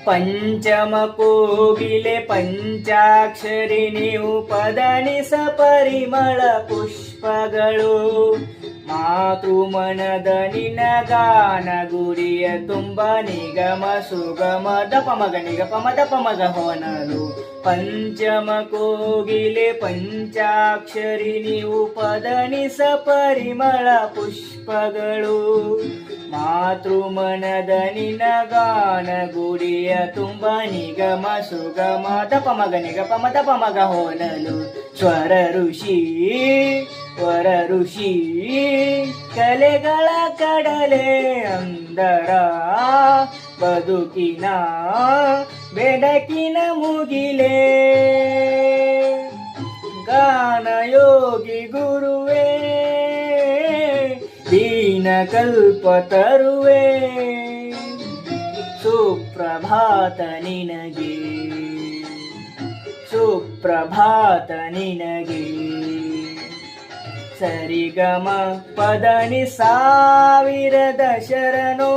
ಪಂಚಮ ಕೋಗಿಲೆ ಪಂಚಾಕ್ಷರಿ ನೀವು ಪದನಿಸ ಪರಿಮಳ ಪುಷ್ಪಗಳು ಮಾತೃಮನದ ನಿನಗಾನ ಗುರಿಯ ತುಂಬ ನಿಗಮ ಸುಗಮ ದಪ ಮಗ ನಿಗಪ ಮದಪ ಮಗ ಹೊನಲು ಪಂಚಮ ಕೋಗಿಲೆ ಪಂಚಾಕ್ಷರಿ ನೀವು ಪದನಿಸ ಪರಿಮಳ ಪುಷ್ಪಗಳು ಮಾತೃಮನದ ನಿನಗಾನ ಗುರಿಯ ತುಂಬ ನಿಗಮ ಸುಗಮ ದಪ ಮಗ ನಿಗಪ ಮದಪ ಮಗ ಹೊನಲು ಸ್ವರ ಋಷಿ ವರ ಋಷಿ ಕಲೆಗಳ ಕಡಲೆ ಅಂದರ ಬದುಕಿನ ಬೆಡಕಿನ ಮುಗಿಲೆ ಗಾನಯೋಗಿ ಗುರುವೇ ದೀನ ಕಲ್ಪ ತರುವೆ ಸುಪ್ರಭಾತ ನಿನಗೆ ಸುಪ್ರಭಾತ ನಿನಗೆ ಸರಿಗಮ ಪದನಿ ಸಾವಿರದ ಶರಣೋ